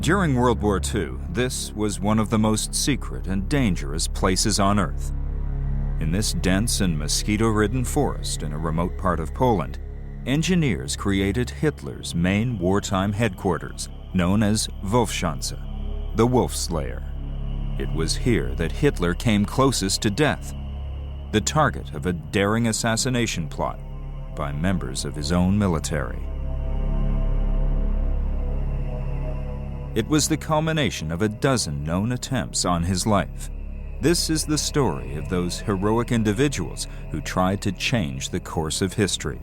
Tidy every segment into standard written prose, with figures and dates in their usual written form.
During World War II, this was one of the most secret and dangerous places on Earth. In this dense and mosquito-ridden forest in a remote part of Poland, engineers created Hitler's main wartime headquarters, known as Wolfschanze, the Wolf's Lair. It was here that Hitler came closest to death, the target of a daring assassination plot by members of his own military. It was the culmination of a dozen known attempts on his life. This is the story of those heroic individuals who tried to change the course of history.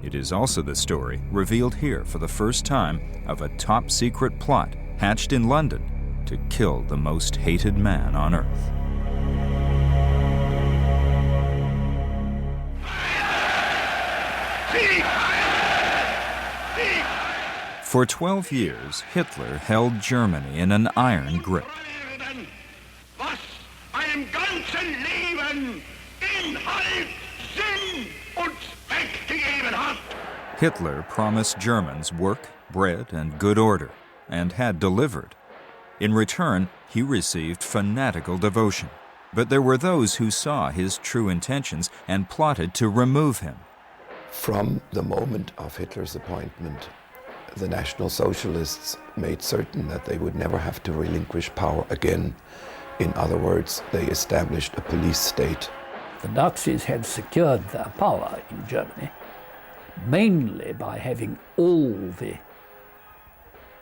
It is also the story, revealed here for the first time, of a top-secret plot hatched in London to kill the most hated man on Earth. For 12 years, Hitler held Germany in an iron grip. Hitler promised Germans work, bread, and good order, and had delivered. In return, he received fanatical devotion. But there were those who saw his true intentions and plotted to remove him. From the moment of Hitler's appointment, the National Socialists made certain that they would never have to relinquish power again. In other words, they established a police state. The Nazis had secured their power in Germany mainly by having all the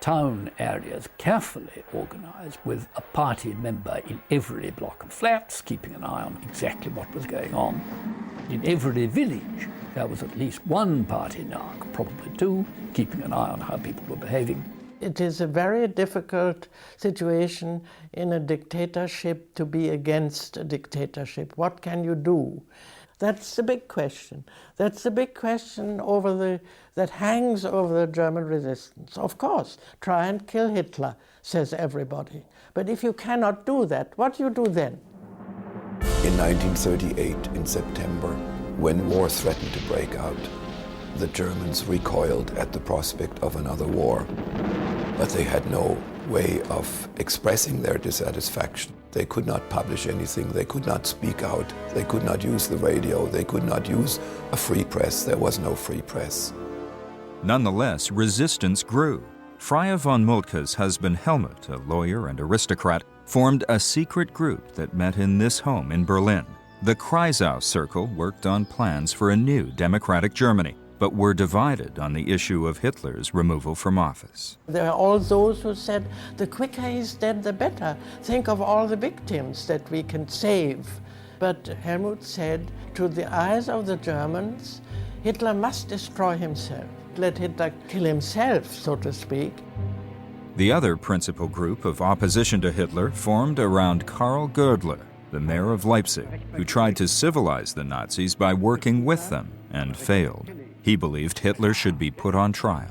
town areas carefully organized with a party member in every block of flats, keeping an eye on exactly what was going on. In every village, there was at least one party narc, probably two, keeping an eye on how people were behaving. It is a very difficult situation in a dictatorship to be against a dictatorship. What can you do? That's the big question. That's the big question that hangs over the German resistance. Of course, try and kill Hitler, says everybody. But if you cannot do that, what do you do then? In 1938, in September, when war threatened to break out, the Germans recoiled at the prospect of another war. But they had no way of expressing their dissatisfaction. They could not publish anything, they could not speak out, they could not use the radio, they could not use a free press. There was no free press. Nonetheless, resistance grew. Freya von Moltke's husband Helmut, a lawyer and aristocrat, formed a secret group that met in this home in Berlin. The Kreisau Circle worked on plans for a new democratic Germany, but were divided on the issue of Hitler's removal from office. There are all those who said, the quicker he's dead, the better. Think of all the victims that we can save. But Helmut said, to the eyes of the Germans, Hitler must destroy himself. Let Hitler kill himself, so to speak. The other principal group of opposition to Hitler formed around Karl Gödler, the mayor of Leipzig, who tried to civilize the Nazis by working with them and failed. He believed Hitler should be put on trial.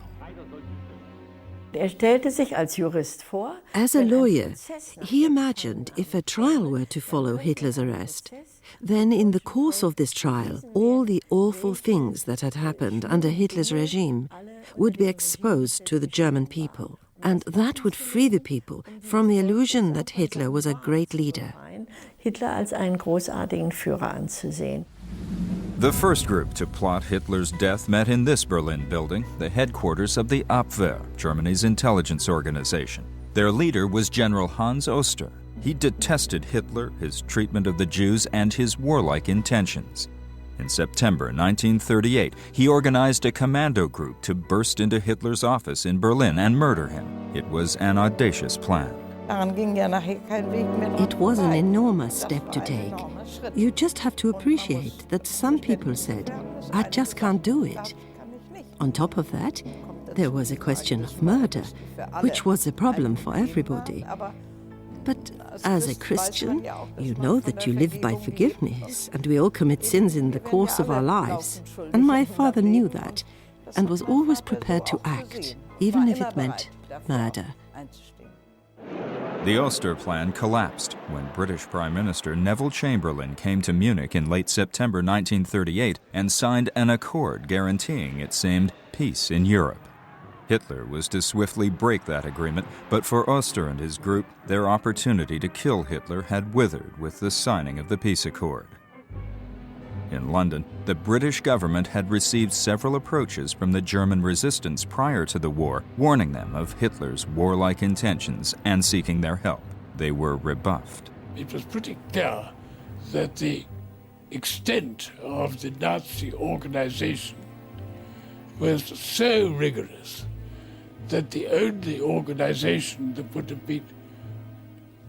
As a lawyer, he imagined if a trial were to follow Hitler's arrest, then in the course of this trial, all the awful things that had happened under Hitler's regime would be exposed to the German people, and that would free the people from the illusion that Hitler was a great leader. The first group to plot Hitler's death met in this Berlin building, the headquarters of the Abwehr, Germany's intelligence organization. Their leader was General Hans Oster. He detested Hitler, his treatment of the Jews, and his warlike intentions. In September 1938, he organized a commando group to burst into Hitler's office in Berlin and murder him. It was an audacious plan. It was an enormous step to take. You just have to appreciate that some people said, I just can't do it. On top of that, there was a question of murder, which was a problem for everybody. But as a Christian, you know that you live by forgiveness, and we all commit sins in the course of our lives. And my father knew that, and was always prepared to act, even if it meant murder. The Oster plan collapsed when British Prime Minister Neville Chamberlain came to Munich in late September 1938 and signed an accord guaranteeing, it seemed, peace in Europe. Hitler was to swiftly break that agreement, but for Oster and his group, their opportunity to kill Hitler had withered with the signing of the peace accord. In London, the British government had received several approaches from the German resistance prior to the war, warning them of Hitler's warlike intentions and seeking their help. They were rebuffed. It was pretty clear that the extent of the Nazi organization was so rigorous that the only organization that would have been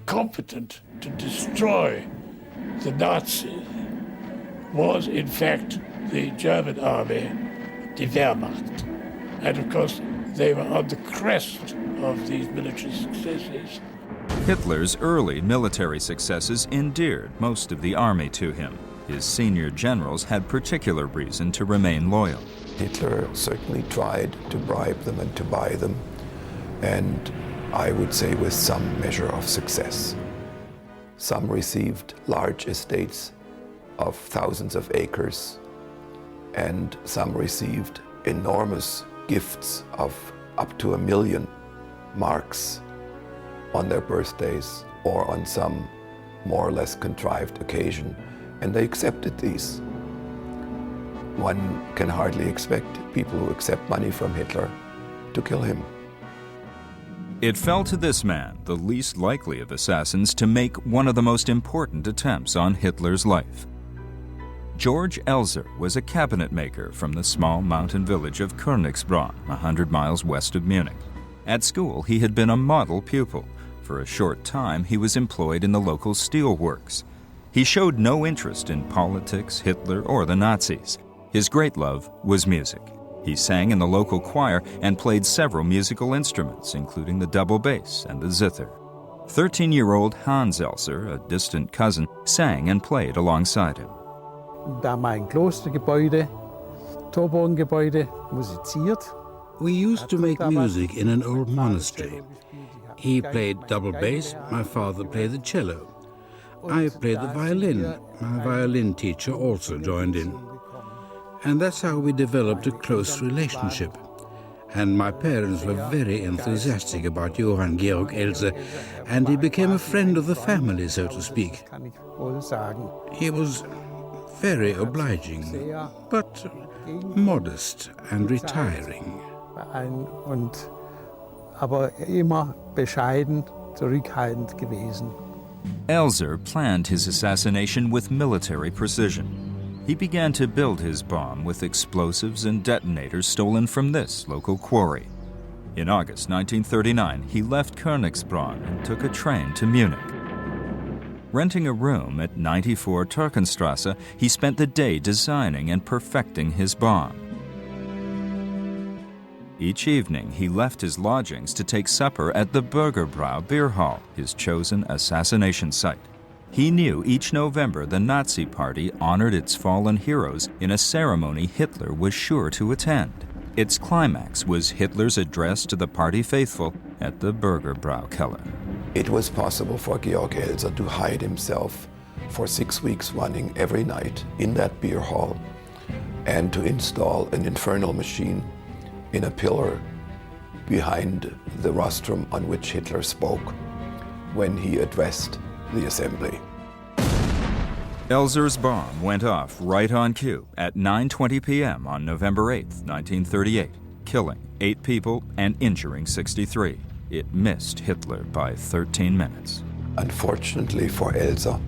competent to destroy the Nazis was, in fact, the German army, the Wehrmacht. And of course, they were on the crest of these military successes. Hitler's early military successes endeared most of the army to him. His senior generals had particular reason to remain loyal. Hitler certainly tried to bribe them and to buy them, and I would say with some measure of success. Some received large estates of thousands of acres, and some received enormous gifts of up to 1 million marks on their birthdays or on some more or less contrived occasion, and they accepted these. One can hardly expect people who accept money from Hitler to kill him. It fell to this man, the least likely of assassins, to make one of the most important attempts on Hitler's life. George Elser was a cabinet maker from the small mountain village of Königsbronn, 100 miles west of Munich. At school, he had been a model pupil. For a short time, he was employed in the local steel works. He showed no interest in politics, Hitler, or the Nazis. His great love was music. He sang in the local choir and played several musical instruments, including the double bass and the zither. 13-year-old Hans Elser, a distant cousin, sang and played alongside him. Da war ein Klostergebäude, Torbogengebäude, musiziert. We used to make music in an old monastery. He played double bass, my father played the cello. I played the violin. My violin teacher also joined in. And that's how we developed a close relationship. And my parents were very enthusiastic about Johann Georg Elser, and he became a friend of the family, so to speak. He was very obliging, but modest and retiring. Aber immer bescheiden, zurückhaltend gewesen. Elser planned his assassination with military precision. He began to build his bomb with explosives and detonators stolen from this local quarry. In August 1939, he left Königsbronn and took a train to Munich. Renting a room at 94 Türkenstrasse, he spent the day designing and perfecting his bomb. Each evening, he left his lodgings to take supper at the Bürgerbrau beer hall, his chosen assassination site. He knew each November the Nazi Party honored its fallen heroes in a ceremony Hitler was sure to attend. Its climax was Hitler's address to the party faithful at the Bürgerbrau Keller. It was possible for Georg Elser to hide himself for 6 weeks running every night in that beer hall and to install an infernal machine in a pillar behind the rostrum on which Hitler spoke when he addressed the assembly. Elser's bomb went off right on cue at 9:20 p.m. on November 8, 1938, killing 8 people and injuring 63. It missed Hitler by 13 minutes. Unfortunately for Elser,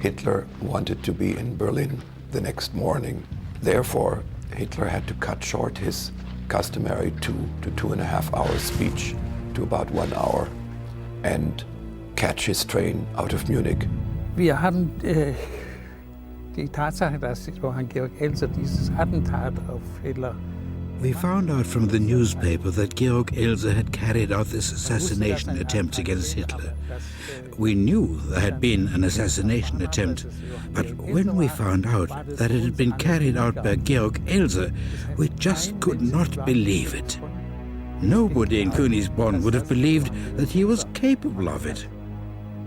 Hitler wanted to be in Berlin the next morning. Therefore, Hitler had to cut short his customary 2 to 2.5 hour speech to about 1 hour and catch his train out of Munich. Wir hatten die Tatsache, dass Johann Georg Elser dieses Attentat auf Hitler. We found out from the newspaper that Georg Elser had carried out this assassination attempt against Hitler. We knew there had been an assassination attempt, but when we found out that it had been carried out by Georg Elser, we just could not believe it. Nobody in Königsbronn would have believed that he was capable of it.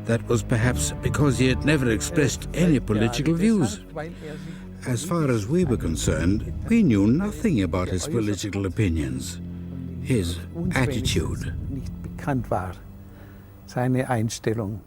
That was perhaps because he had never expressed any political views. As far as we were concerned, we knew nothing about his political opinions. his attitude. Nicht bekannt war, seine Einstellung.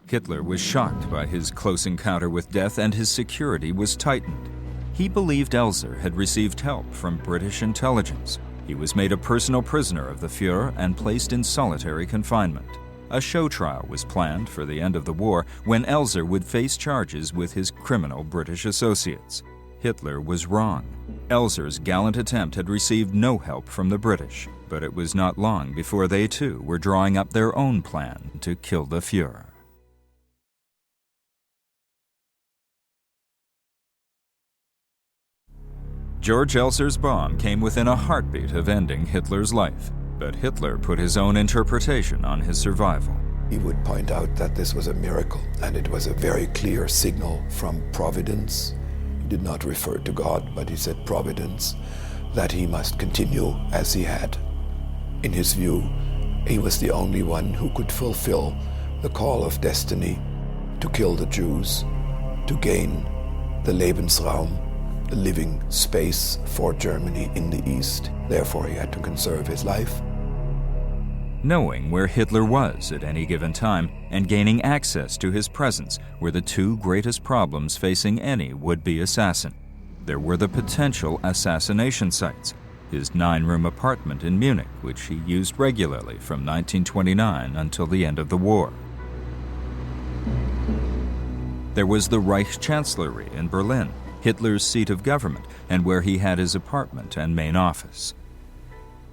Hitler was shocked by his close encounter with death, and his security was tightened. He believed Elser had received help from British intelligence. He was made a personal prisoner of the Fuhrer and placed in solitary confinement. A show trial was planned for the end of the war when Elser would face charges with his criminal British associates. Hitler was wrong. Elser's gallant attempt had received no help from the British, but it was not long before they too were drawing up their own plan to kill the Fuhrer. George Elser's bomb came within a heartbeat of ending Hitler's life, but Hitler put his own interpretation on his survival. He would point out that this was a miracle, and it was a very clear signal from Providence. He did not refer to God, but he said Providence, that he must continue as he had. In his view, he was the only one who could fulfill the call of destiny to kill the Jews, to gain the Lebensraum, the living space for Germany in the East. Therefore, he had to conserve his life. Knowing where Hitler was at any given time and gaining access to his presence were the two greatest problems facing any would-be assassin. There were the potential assassination sites, his 9-room apartment in Munich, which he used regularly from 1929 until the end of the war. There was the Reichschancellery in Berlin, Hitler's seat of government, and where he had his apartment and main office.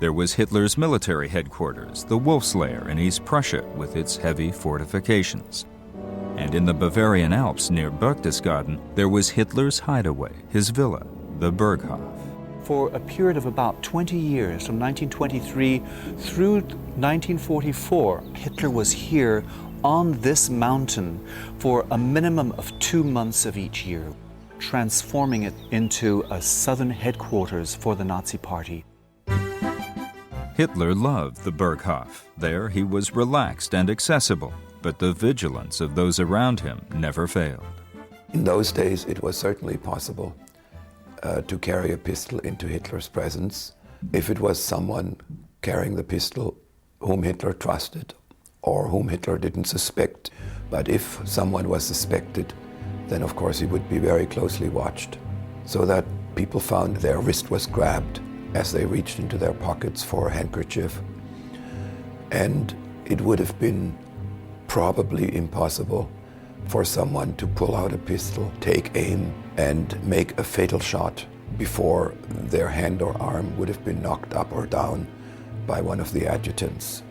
There was Hitler's military headquarters, the Wolfslayer in East Prussia, with its heavy fortifications. And in the Bavarian Alps near Berchtesgaden, there was Hitler's hideaway, his villa, the Berghof. For a period of about 20 years, from 1923 through 1944, Hitler was here on this mountain for a minimum of 2 months of each year, transforming it into a southern headquarters for the Nazi Party. Hitler loved the Berghof. There he was relaxed and accessible, but the vigilance of those around him never failed. In those days, it was certainly possible to carry a pistol into Hitler's presence if it was someone carrying the pistol whom Hitler trusted or whom Hitler didn't suspect. But if someone was suspected, then of course he would be very closely watched, so that people found their wrist was grabbed as they reached into their pockets for a handkerchief. And it would have been probably impossible for someone to pull out a pistol, take aim, and make a fatal shot before their hand or arm would have been knocked up or down by one of the adjutants.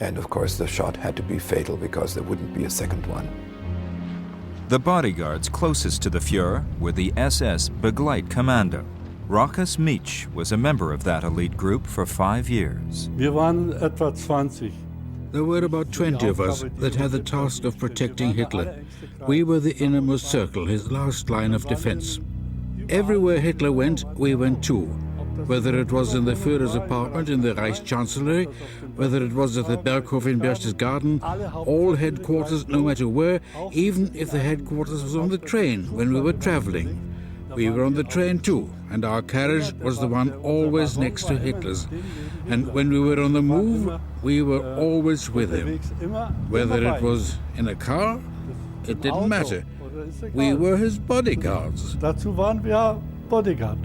And of course the shot had to be fatal because there wouldn't be a second one. The bodyguards closest to the Fuhrer were the SS Begleitkommando. Rochus Meach was a member of that elite group for 5 years. Wir waren etwa 20. There were about 20 of us that had the task of protecting Hitler. We were the innermost circle, his last line of defense. Everywhere Hitler went, we went too. Whether it was in the Führer's apartment in the Reichschancellery, whether it was at the Berghof in Berchtesgaden, all headquarters, no matter where, even if the headquarters was on the train when we were traveling. We were on the train too, and our carriage was the one always next to Hitler's. And when we were on the move, we were always with him. Whether it was in a car, it didn't matter. We were his bodyguards. Dazu waren wir Bodyguard.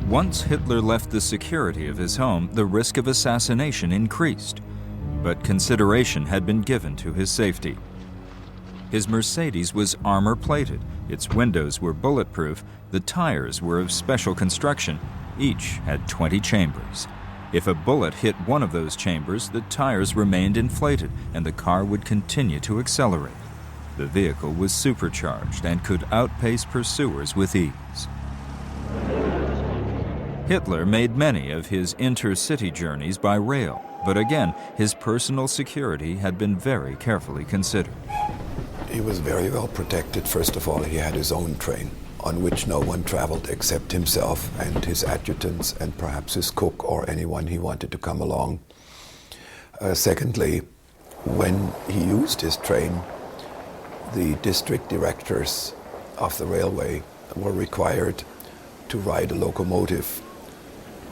Once Hitler left the security of his home, the risk of assassination increased. But consideration had been given to his safety. His Mercedes was armor-plated, its windows were bulletproof, the tires were of special construction. Each had 20 chambers. If a bullet hit one of those chambers, the tires remained inflated and the car would continue to accelerate. The vehicle was supercharged and could outpace pursuers with ease. Hitler made many of his intercity journeys by rail, but again, his personal security had been very carefully considered. He was very well protected. First of all, he had his own train on which no one traveled except himself and his adjutants and perhaps his cook or anyone he wanted to come along. Secondly, when he used his train, the district directors of the railway were required to ride a locomotive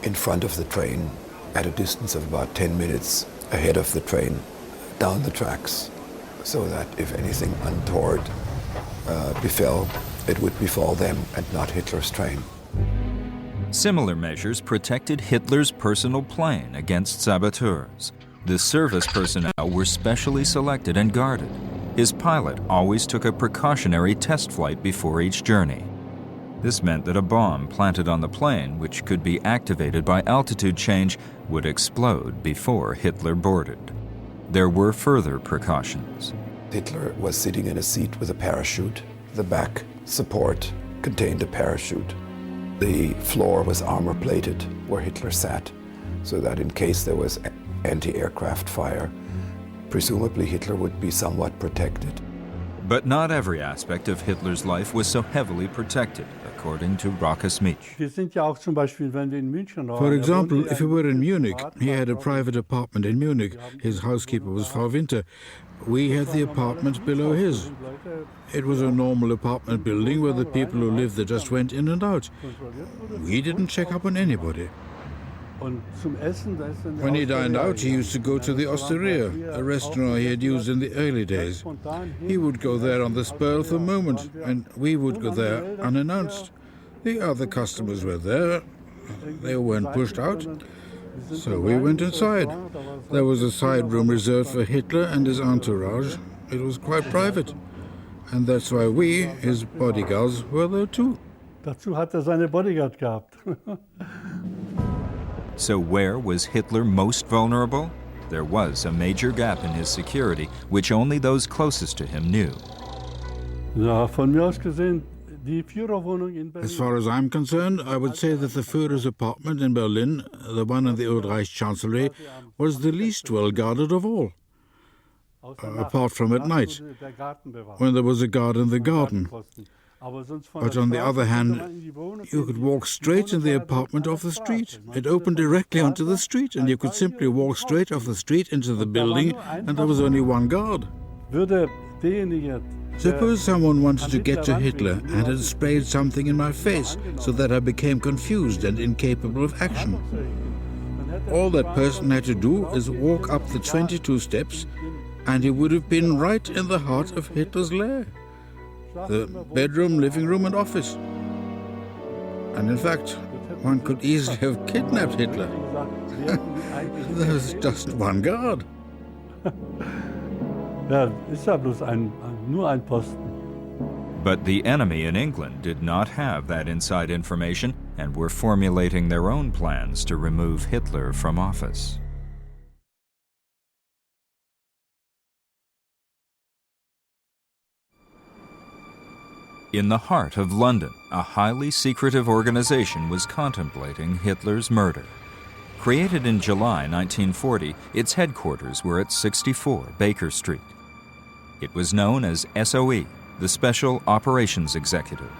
in front of the train at a distance of about 10 minutes ahead of the train down the tracks, so that if anything untoward befell, it would befall them and not Hitler's train. Similar measures protected Hitler's personal plane against saboteurs. The service personnel were specially selected and guarded. His pilot always took a precautionary test flight before each journey. This meant that a bomb planted on the plane, which could be activated by altitude change, would explode before Hitler boarded. There were further precautions. Hitler was sitting in a seat with a parachute. The back support contained a parachute. The floor was armor-plated where Hitler sat, so that in case there was anti-aircraft fire, presumably Hitler would be somewhat protected. But not every aspect of Hitler's life was so heavily protected, according to Rokas Mich. For example, if he were in Munich, he had a private apartment in Munich. His housekeeper was Frau Winter. We had the apartment below his. It was a normal apartment building where the people who lived there just went in and out. We didn't check up on anybody. When he dined out, he used to go to the Osteria, a restaurant he had used in the early days. He would go there on the spur of the moment, and we would go there unannounced. The other customers were there. They weren't pushed out. So we went inside. There was a side room reserved for Hitler and his entourage. It was quite private. And that's why we, his bodyguards, were there too. Dazu hat seine Bodyguard gehabt. So where was Hitler most vulnerable? There was a major gap in his security, which only those closest to him knew. Ja, von mir aus gesehen, die Führerwohnung in Berlin. As far as I'm concerned, I would say that the Führer's apartment in Berlin, the one in the Old Reich Chancellery, was the least well guarded of all. Apart from at night, when there was a guard in the garden. But on the other hand, you could walk straight in the apartment off the street. It opened directly onto the street, and you could simply walk straight off the street into the building, and there was only one guard. Suppose someone wanted to get to Hitler and had sprayed something in my face so that I became confused and incapable of action. All that person had to do is walk up the 22 steps, and he would have been right in the heart of Hitler's lair. The bedroom, living room, and office. And in fact, one could easily have kidnapped Hitler. There was just one guard. Ja, ist ja bloß nur ein Posten. But the enemy in England did not have that inside information and were formulating their own plans to remove Hitler from office. In the heart of London, a highly secretive organization was contemplating Hitler's murder. Created in July 1940, its headquarters were at 64 Baker Street. It was known as SOE, the Special Operations Executive.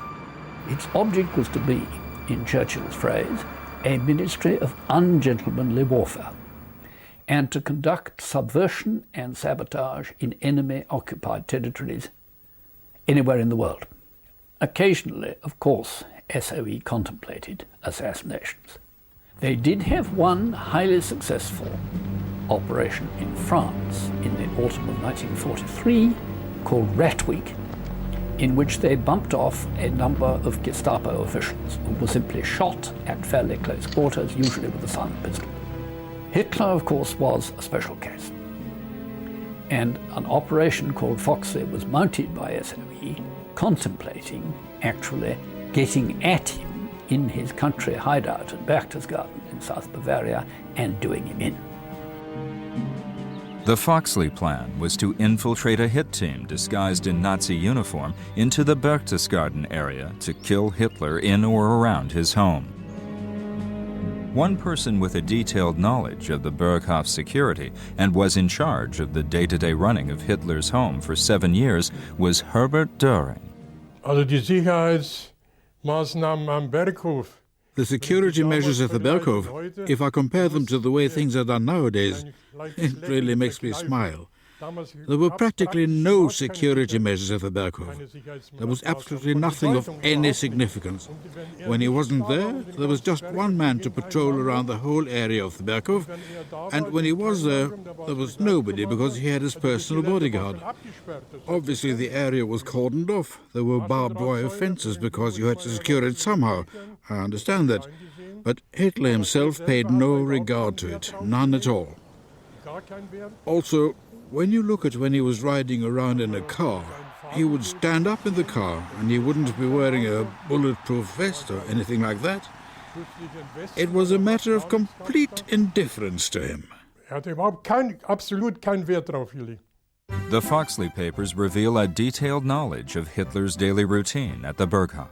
Its object was to be, in Churchill's phrase, a ministry of ungentlemanly warfare, and to conduct subversion and sabotage in enemy-occupied territories anywhere in the world. Occasionally, of course, SOE contemplated assassinations. They did have one highly successful operation in France in the autumn of 1943 called Rat Week, in which they bumped off a number of Gestapo officials who were simply shot at fairly close quarters, usually with a silent pistol. Hitler, of course, was a special case. And an operation called Foxley was mounted by SOE, contemplating actually getting at him in his country hideout at Berchtesgaden in South Bavaria and doing him in. The Foxley plan was to infiltrate a hit team disguised in Nazi uniform into the Berchtesgaden area to kill Hitler in or around his home. One person with a detailed knowledge of the Berghof security and was in charge of the day-to-day running of Hitler's home for 7 years was Herbert Döring. Also die Sicherheitsmaßnahmen am Berghof. The security measures at the Berghof, if I compare them to the way things are done nowadays, it really makes me smile. There were practically no security measures at the Berghof. There was absolutely nothing of any significance. When he wasn't there was just one man to patrol around the whole area of the Berghof, and when he was there was nobody because he had his personal bodyguard. Obviously the area was cordoned off. There were barbed wire fences because you had to secure it somehow. I understand that. But Hitler himself paid no regard to it, none at all. Also, when you look at when he was riding around in a car, he would stand up in the car and he wouldn't be wearing a bulletproof vest or anything like that. It was a matter of complete indifference to him. Hatte überhaupt absolut keinen Wert drauf gelegt. The Foxley papers reveal a detailed knowledge of Hitler's daily routine at the Berghof.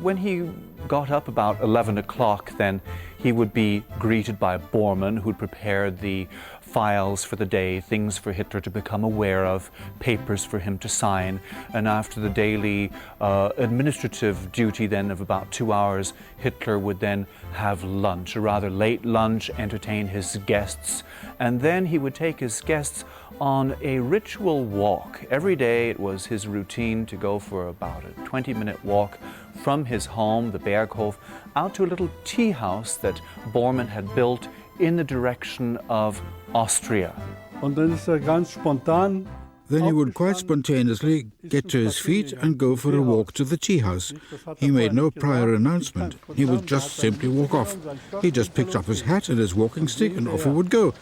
When he got up about 11 o'clock, then he would be greeted by Bormann, who'd prepare the files for the day, things for Hitler to become aware of, papers for him to sign. And after the daily administrative duty then of about 2 hours, Hitler would then have lunch, a rather late lunch, entertain his guests, and then he would take his guests on a ritual walk. Every day it was his routine to go for about a 20-minute walk from his home, the Berghof, out to a little tea house that Bormann had built in the direction of Austria. Und dann ist ganz spontan. Then he would quite spontaneously get to his feet and go for a walk to the tea house. He made no prior announcement. He would just simply walk off. He just picked up his hat and his walking stick and off he would go.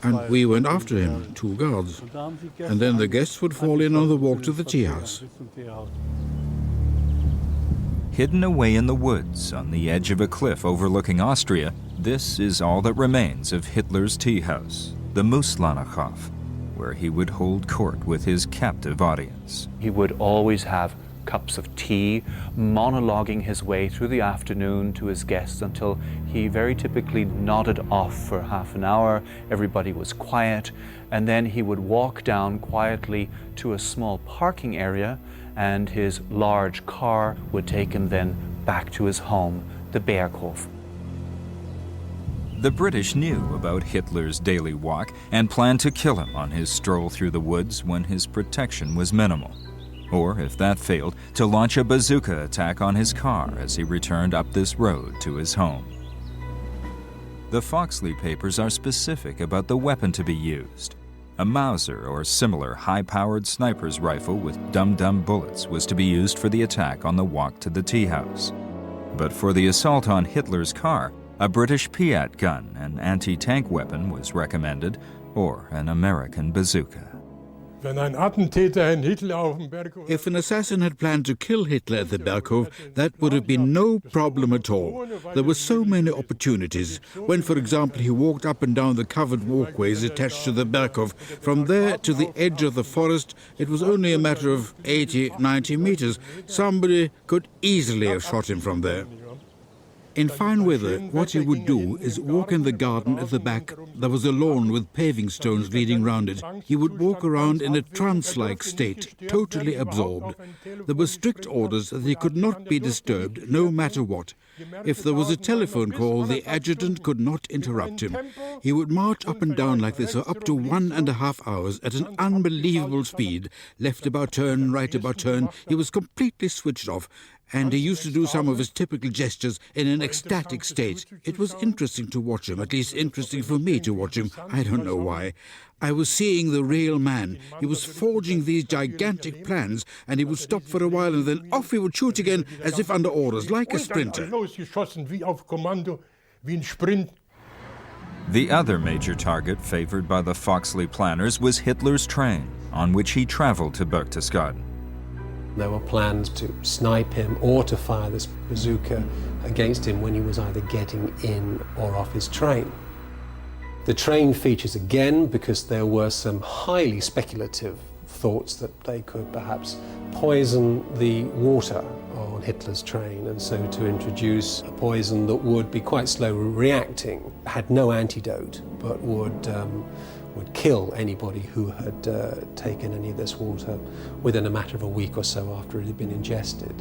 And we went after him, 2 guards. And then the guests would fall in on the walk to the tea house. Hidden away in the woods on the edge of a cliff overlooking Austria, this is all that remains of Hitler's tea house, the Mooslannerhof, where he would hold court with his captive audience. He would always have cups of tea, monologuing his way through the afternoon to his guests until he very typically nodded off for half an hour. Everybody was quiet, and then he would walk down quietly to a small parking area, and his large car would take him then back to his home, the Berghof. The British knew about Hitler's daily walk and planned to kill him on his stroll through the woods when his protection was minimal. Or, if that failed, to launch a bazooka attack on his car as he returned up this road to his home. The Foxley papers are specific about the weapon to be used. A Mauser or similar high-powered sniper's rifle with dum-dum bullets was to be used for the attack on the walk to the tea house. But for the assault on Hitler's car, a British Piat gun, an anti-tank weapon, was recommended, or an American bazooka. If an assassin had planned to kill Hitler at the Berghof, that would have been no problem at all. There were so many opportunities. When, for example, he walked up and down the covered walkways attached to the Berghof, from there to the edge of the forest, it was only a matter of 80, 90 meters. Somebody could easily have shot him from there. In fine weather, what he would do is walk in the garden at the back. There was a lawn with paving stones leading round it. He would walk around in a trance-like state, totally absorbed. There were strict orders that he could not be disturbed, no matter what. If there was a telephone call, the adjutant could not interrupt him. He would march up and down like this for up to 1.5 hours at an unbelievable speed. Left about turn, right about turn. He was completely switched off. And he used to do some of his typical gestures in an ecstatic state. It was interesting to watch him, at least interesting for me to watch him. I don't know why. I was seeing the real man. He was forging these gigantic plans, and he would stop for a while, and then off he would shoot again, as if under orders, like a sprinter. The other major target favored by the Foxley planners was Hitler's train, on which he traveled to Berchtesgaden. There were plans to snipe him or to fire this bazooka against him when he was either getting in or off his train. The train features again because there were some highly speculative thoughts that they could perhaps poison the water on Hitler's train, and so to introduce a poison that would be quite slow reacting, had no antidote, but would kill anybody who had taken any of this water within a matter of a week or so after it had been ingested.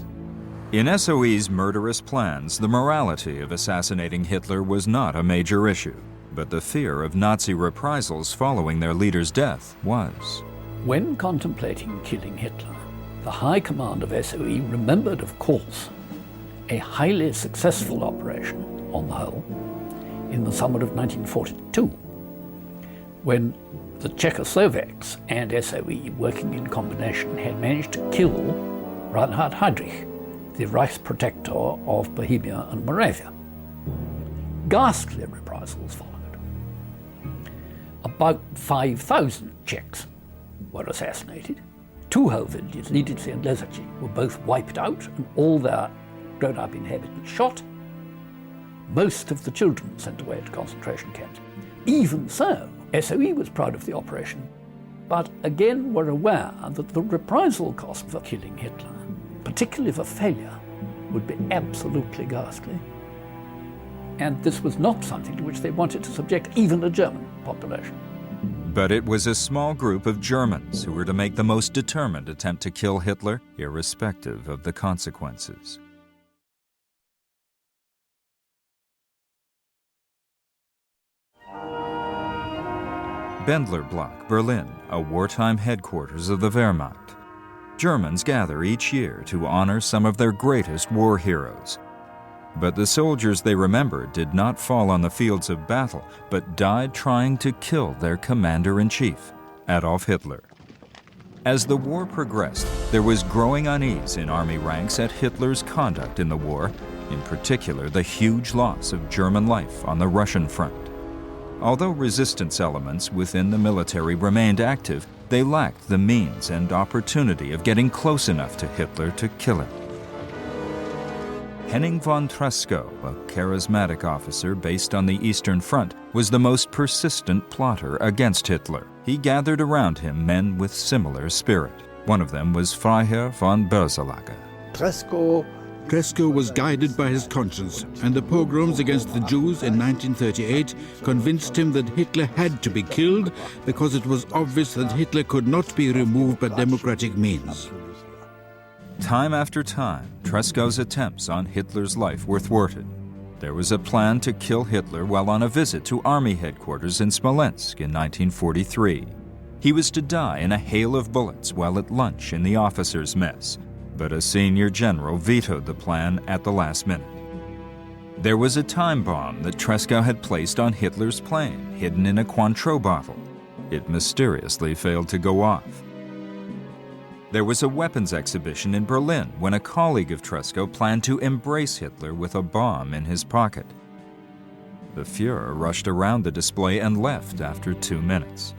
In SOE's murderous plans, the morality of assassinating Hitler was not a major issue, but the fear of Nazi reprisals following their leader's death was. When contemplating killing Hitler, the High Command of SOE remembered, of course, a highly successful operation, on the whole, in the summer of 1942, when the Czechoslovaks and SOE, working in combination, had managed to kill Reinhard Heydrich, the Reichsprotector of Bohemia and Moravia. Ghastly reprisals followed. About 5,000 Czechs were assassinated. Two whole villages, Lidice and Lezaci, were both wiped out and all their grown-up inhabitants shot. Most of the children sent away to concentration camps. Even so, SOE was proud of the operation, but again were aware that the reprisal cost for killing Hitler, particularly for failure, would be absolutely ghastly. And this was not something to which they wanted to subject even the German population. But it was a small group of Germans who were to make the most determined attempt to kill Hitler, irrespective of the consequences. Bendlerblock, Berlin, a wartime headquarters of the Wehrmacht. Germans gather each year to honor some of their greatest war heroes. But the soldiers they remember did not fall on the fields of battle, but died trying to kill their commander-in-chief, Adolf Hitler. As the war progressed, there was growing unease in army ranks at Hitler's conduct in the war, in particular the huge loss of German life on the Russian front. Although resistance elements within the military remained active, they lacked the means and opportunity of getting close enough to Hitler to kill him. Henning von Tresckow, a charismatic officer based on the Eastern Front, was the most persistent plotter against Hitler. He gathered around him men with similar spirit. One of them was Freiherr von Boeselager. Tresckow was guided by his conscience, and the pogroms against the Jews in 1938 convinced him that Hitler had to be killed because it was obvious that Hitler could not be removed by democratic means. Time after time, Tresckow's attempts on Hitler's life were thwarted. There was a plan to kill Hitler while on a visit to army headquarters in Smolensk in 1943. He was to die in a hail of bullets while at lunch in the officers' mess, but a senior general vetoed the plan at the last minute. There was a time bomb that Tresckow had placed on Hitler's plane, hidden in a Cointreau bottle. It mysteriously failed to go off. There was a weapons exhibition in Berlin when a colleague of Tresckow planned to embrace Hitler with a bomb in his pocket. The Fuhrer rushed around the display and left after 2 minutes.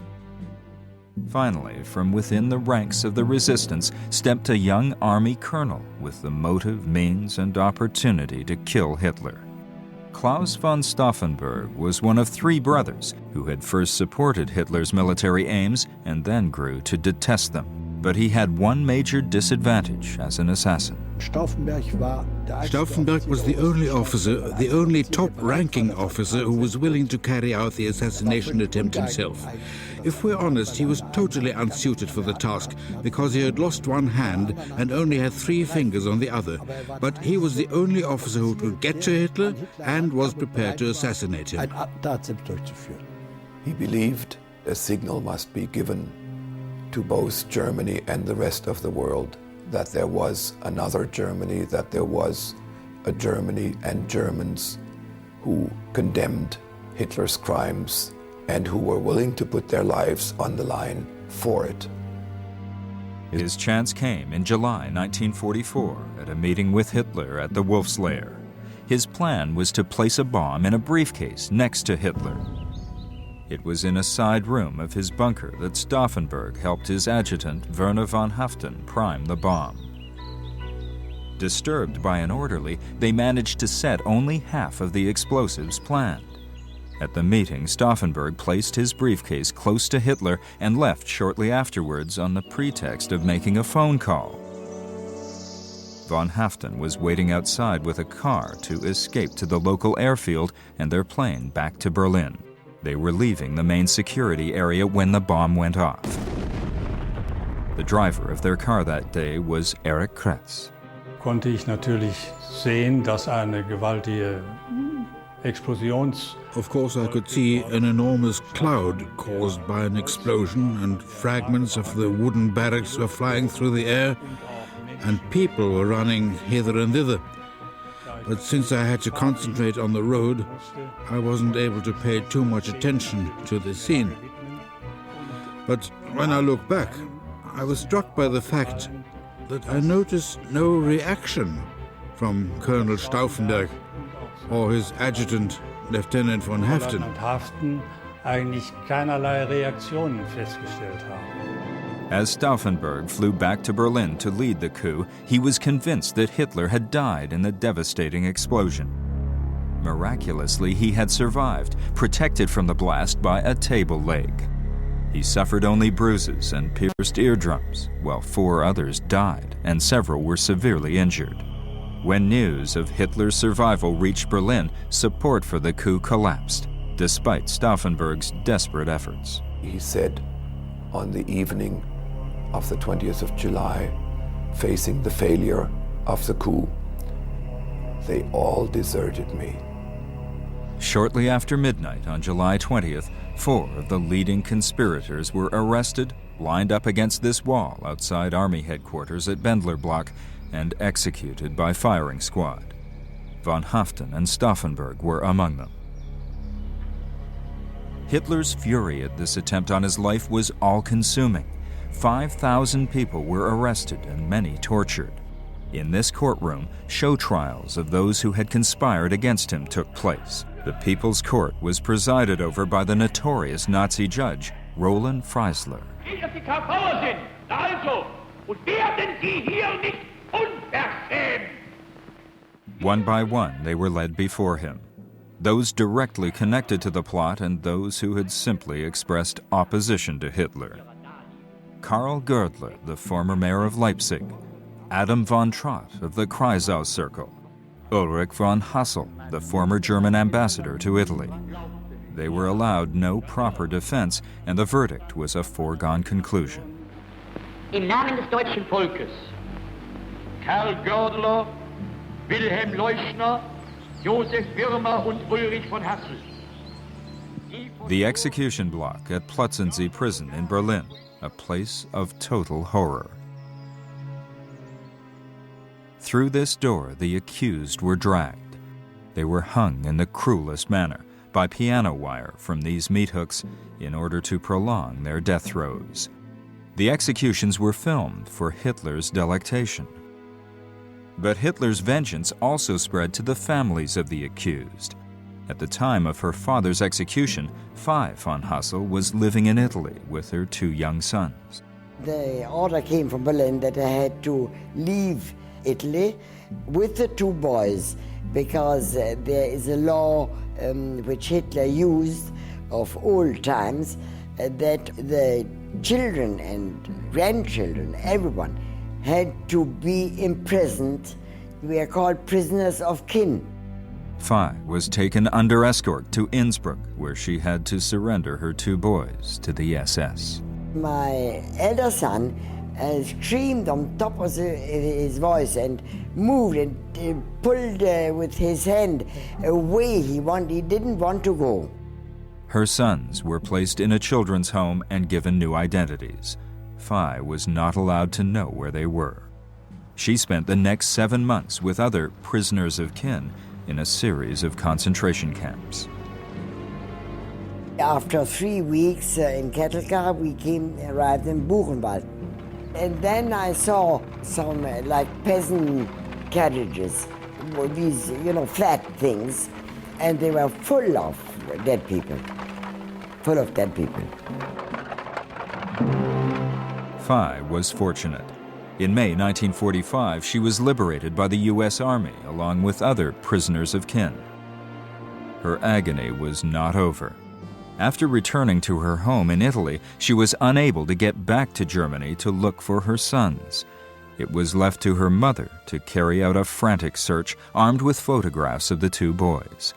Finally, from within the ranks of the resistance stepped a young army colonel with the motive, means, and opportunity to kill Hitler. Klaus von Stauffenberg was one of 3 brothers who had first supported Hitler's military aims and then grew to detest them. But he had one major disadvantage as an assassin. Stauffenberg was the only officer, the only top-ranking officer who was willing to carry out the assassination attempt himself. If we're honest, he was totally unsuited for the task because he had lost one hand and only had 3 fingers on the other. But he was the only officer who could get to Hitler and was prepared to assassinate him. He believed a signal must be given to both Germany and the rest of the world that there was another Germany, that there was a Germany and Germans who condemned Hitler's crimes and who were willing to put their lives on the line for it. His chance came in July 1944 at a meeting with Hitler at the Wolf's Lair. His plan was to place a bomb in a briefcase next to Hitler. It was in a side room of his bunker that Stauffenberg helped his adjutant Werner von Haften prime the bomb. Disturbed by an orderly, they managed to set only half of the explosives planned. At the meeting, Stauffenberg placed his briefcase close to Hitler and left shortly afterwards on the pretext of making a phone call. Von Haften was waiting outside with a car to escape to the local airfield and their plane back to Berlin. They were leaving the main security area when the bomb went off. The driver of their car that day was Erich Kretz. Konnte ich natürlich sehen, dass eine gewaltige Of course, I could see an enormous cloud caused by an explosion, and fragments of the wooden barracks were flying through the air, and people were running hither and thither. But since I had to concentrate on the road, I wasn't able to pay too much attention to the scene. But when I look back, I was struck by the fact that I noticed no reaction from Colonel Stauffenberg or his adjutant, Lieutenant von Haften. As Stauffenberg flew back to Berlin to lead the coup, he was convinced that Hitler had died in the devastating explosion. Miraculously, he had survived, protected from the blast by a table leg. He suffered only bruises and pierced eardrums, while 4 others died and several were severely injured. When news of Hitler's survival reached Berlin, support for the coup collapsed, despite Stauffenberg's desperate efforts. He said on the evening of the 20th of July, facing the failure of the coup, "They all deserted me." Shortly after midnight on July 20th, 4 of the leading conspirators were arrested, lined up against this wall outside Army headquarters at Bendler Block, and executed by firing squad. Von Haften and Stauffenberg were among them. Hitler's fury at this attempt on his life was all-consuming. 5,000 people were arrested and many tortured. In this courtroom, show trials of those who had conspired against him took place. The People's Court was presided over by the notorious Nazi judge, Roland Freisler. One by one, they were led before him. Those directly connected to the plot and those who had simply expressed opposition to Hitler. Karl Gördler, the former mayor of Leipzig, Adam von Trott of the Kreisau Circle, Ulrich von Hassel, the former German ambassador to Italy. They were allowed no proper defense, and the verdict was a foregone conclusion. Im Namen des deutschen Volkes, Karl Gördler, Wilhelm Leuschner, Josef Wirmer und Ulrich von Hassel. The execution block at Plötzensee prison in Berlin, a place of total horror. Through this door, the accused were dragged. They were hung in the cruelest manner, by piano wire from these meat hooks, in order to prolong their death throes. The executions were filmed for Hitler's delectation. But Hitler's vengeance also spread to the families of the accused. At the time of her father's execution, 5 von Hassel was living in Italy with her 2 young sons. The order came from Berlin that I had to leave Italy with the 2 boys because there is a law which Hitler used of old times that the children and grandchildren, everyone, had to be imprisoned. We are called prisoners of kin. Fay was taken under escort to Innsbruck, where she had to surrender her 2 boys to the SS. My elder son screamed on top of his voice and moved and pulled with his hand away. He didn't want to go. Her sons were placed in a children's home and given new identities. Fay was not allowed to know where they were. She spent the next 7 months with other prisoners of kin in a series of concentration camps. After 3 weeks in Kettelkar, we arrived in Buchenwald. And then I saw some like peasant carriages, these, flat things, and they were full of dead people. Full of dead people. Fay was fortunate. In May 1945, she was liberated by the U.S. Army along with other prisoners of kin. Her agony was not over. After returning to her home in Italy, she was unable to get back to Germany to look for her sons. It was left to her mother to carry out a frantic search, armed with photographs of the 2 boys.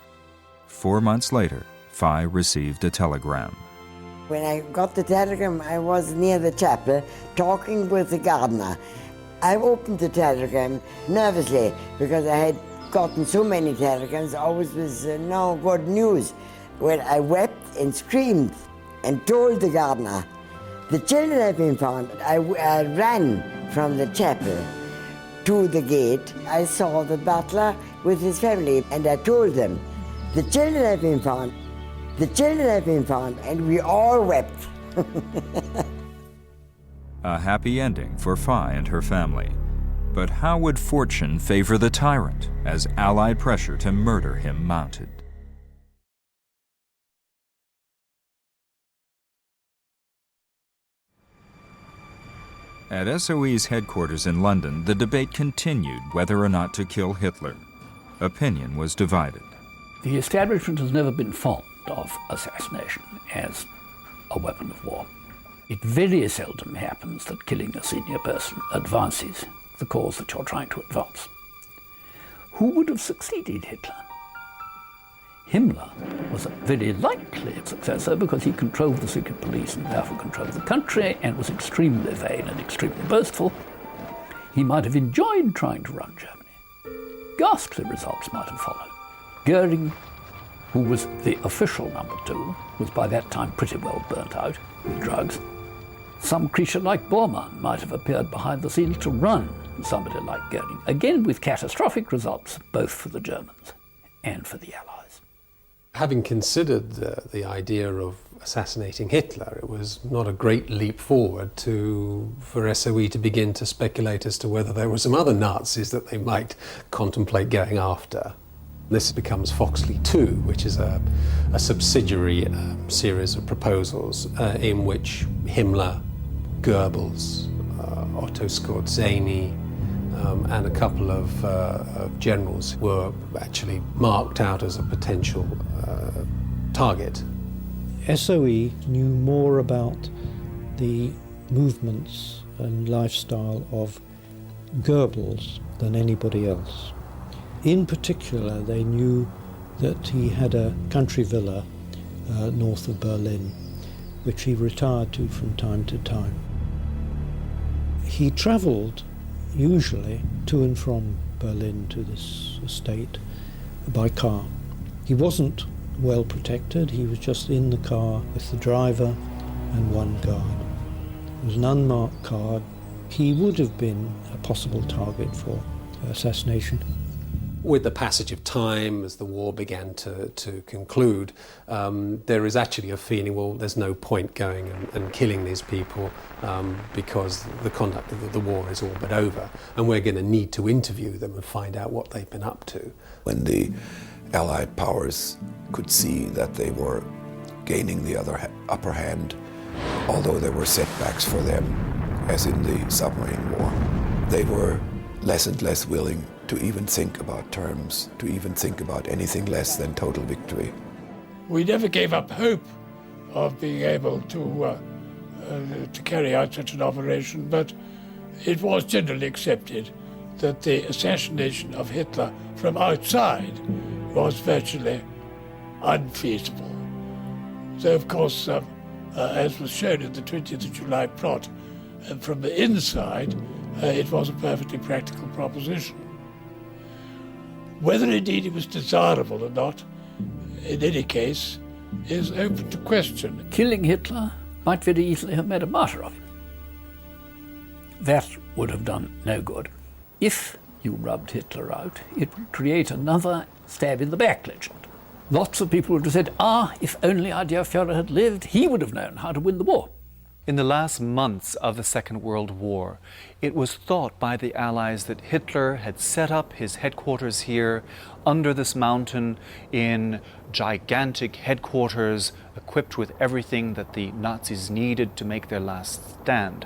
4 months later, Fay received a telegram. When I got the telegram, I was near the chapel talking with the gardener. I opened the telegram nervously because I had gotten so many telegrams, always with no good news. When I wept and screamed and told the gardener, the children have been found. I ran from the chapel to the gate. I saw the butler with his family, and I told them, the children have been found. The children have been found, and we all wept. A happy ending for Fay and her family. But how would fortune favor the tyrant as Allied pressure to murder him mounted? At SOE's headquarters in London, the debate continued whether or not to kill Hitler. Opinion was divided. The establishment has never been fond of assassination as a weapon of war. It very seldom happens that killing a senior person advances the cause that you're trying to advance. Who would have succeeded Hitler? Himmler was a very likely successor because he controlled the secret police and therefore controlled the country and was extremely vain and extremely boastful. He might have enjoyed trying to run Germany. Ghastly results might have followed. Goering, who was the official number 2, was by that time pretty well burnt out with drugs. Some creature like Bormann might have appeared behind the scenes to run somebody like Goering, again with catastrophic results both for the Germans and for the Allies. Having considered the idea of assassinating Hitler, it was not a great leap forward for SOE to begin to speculate as to whether there were some other Nazis that they might contemplate going after. This becomes Foxley 2, which is a subsidiary series of proposals in which Himmler, Goebbels, Otto Skorzeny, and a couple of generals were actually marked out as a potential target. SOE knew more about the movements and lifestyle of Goebbels than anybody else. In particular, they knew that he had a country villa north of Berlin, which he retired to from time to time. He travelled usually to and from Berlin to this estate by car. He wasn't well protected, he was just in the car with the driver and one guard. It was an unmarked car. He would have been a possible target for assassination. With the passage of time, as the war began to conclude, there is actually a feeling, well, there's no point going and killing these people because the conduct of the war is all but over, and we're going to need to interview them and find out what they've been up to. When the Allied powers could see that they were gaining the upper hand, although there were setbacks for them, as in the submarine war, they were less and less willing to even think about terms, to even think about anything less than total victory. We never gave up hope of being able to carry out such an operation, but it was generally accepted that the assassination of Hitler from outside was virtually unfeasible. So, of course, as was shown in the 20th of July plot, from the inside, it was a perfectly practical proposition. Whether indeed it was desirable or not, in any case, is open to question. Killing Hitler might very easily have made a martyr of him. That would have done no good. If you rubbed Hitler out, it would create another stab in the back legend. Lots of people would have said, if only our dear Führer had lived, he would have known how to win the war. In the last months of the Second World War, it was thought by the Allies that Hitler had set up his headquarters here under this mountain in gigantic headquarters equipped with everything that the Nazis needed to make their last stand.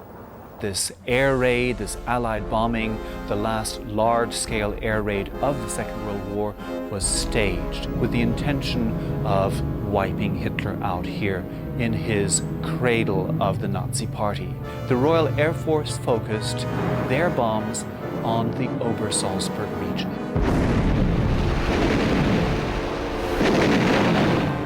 This air raid, this Allied bombing, the last large-scale air raid of the Second World War was staged with the intention of wiping Hitler out here in his cradle of the Nazi Party. The Royal Air Force focused their bombs on the Obersalzberg region.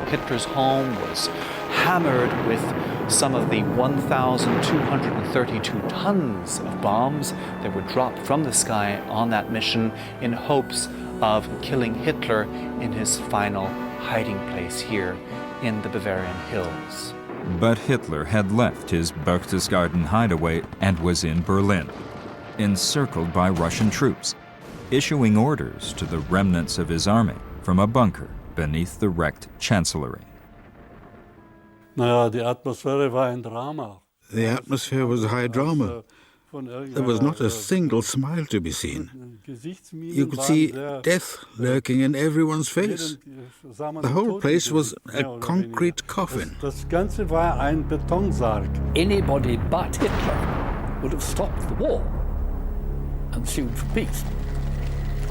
Hitler's home was hammered with some of the 1,232 tons of bombs that were dropped from the sky on that mission in hopes of killing Hitler in his final hiding place here in the Bavarian hills. But Hitler had left his Berchtesgaden hideaway and was in Berlin, encircled by Russian troops, issuing orders to the remnants of his army from a bunker beneath the wrecked Chancellery. Naja, die Atmosphäre war ein Drama. The atmosphere was high drama. There was not a single smile to be seen. You could see death lurking in everyone's face. The whole place was a concrete coffin. Das Ganze war ein Betonsarg. Anybody but Hitler would have stopped the war and sued for peace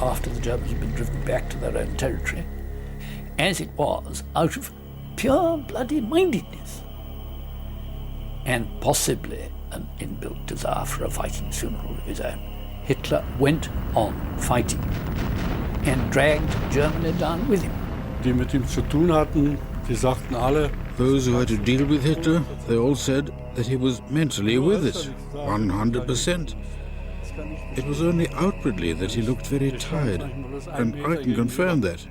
after the Germans had been driven back to their own territory. As it was, out of pure bloody mindedness and possibly an inbuilt desire for a Viking funeral of his own, Hitler went on fighting and dragged Germany down with him. Die mit ihm zu tun hatten, die sagten alle, those who had to deal with Hitler, they all said that he was mentally with it, 100%. It was only outwardly that he looked very tired, and I can confirm that.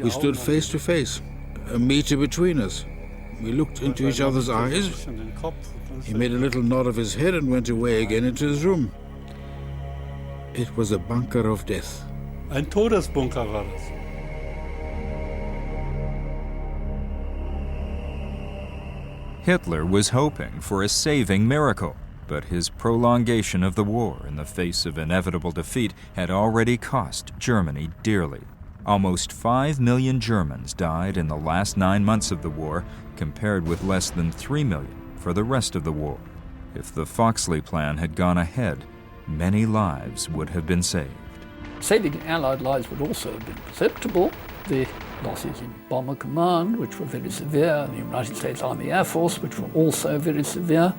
We stood face to face, a meter between us. We looked into each other's eyes. He made a little nod of his head and went away again into his room. It was a bunker of death. Ein Todesbunker war das. Hitler was hoping for a saving miracle, but his prolongation of the war in the face of inevitable defeat had already cost Germany dearly. Almost 5 million Germans died in the last 9 months of the war, compared with less than 3 million for the rest of the war. If the Foxley Plan had gone ahead, many lives would have been saved. Saving Allied lives would also have been perceptible. The losses in Bomber Command, which were very severe, the United States Army Air Force, which were also very severe.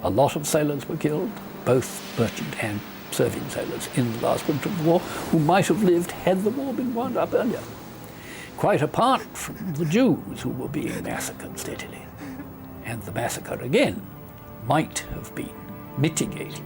A lot of sailors were killed, both merchant and serving sailors in the last winter of the war, who might have lived had the war been wound up earlier. Quite apart from the Jews who were being massacred steadily. And the massacre again might have been mitigated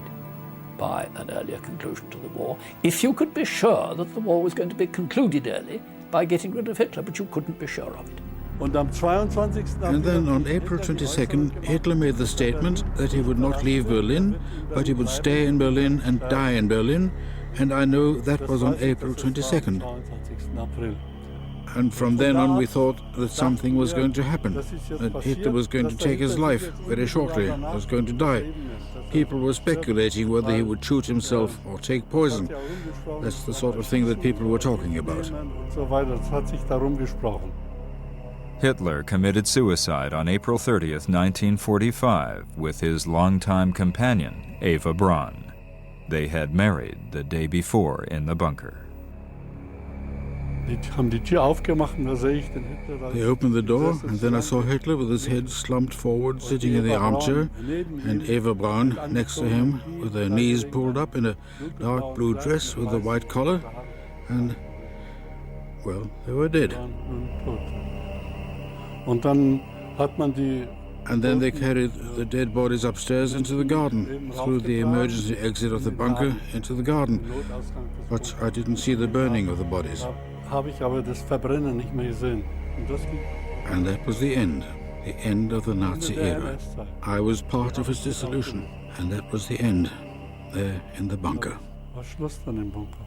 by an earlier conclusion to the war, if you could be sure that the war was going to be concluded early by getting rid of Hitler, but you couldn't be sure of it. And then on April 22nd, Hitler made the statement that he would not leave Berlin, but he would stay in Berlin and die in Berlin, and I know that was on April 22nd. And from then on we thought that something was going to happen, that Hitler was going to take his life very shortly, was going to die. People were speculating whether he would shoot himself or take poison. That's the sort of thing that people were talking about. Hitler committed suicide on April 30th, 1945, with his longtime companion, Eva Braun. They had married the day before in the bunker. They opened the door, and then I saw Hitler with his head slumped forward, sitting in the armchair, and Eva Braun next to him, with her knees pulled up in a dark blue dress with a white collar, and, well, they were dead. And then they carried the dead bodies upstairs into the garden, through the emergency exit of the bunker into the garden. But I didn't see the burning of the bodies. And that was the end of the Nazi era. I was part of its dissolution, and that was the end, there in the bunker. War Schluss dann im Bunker.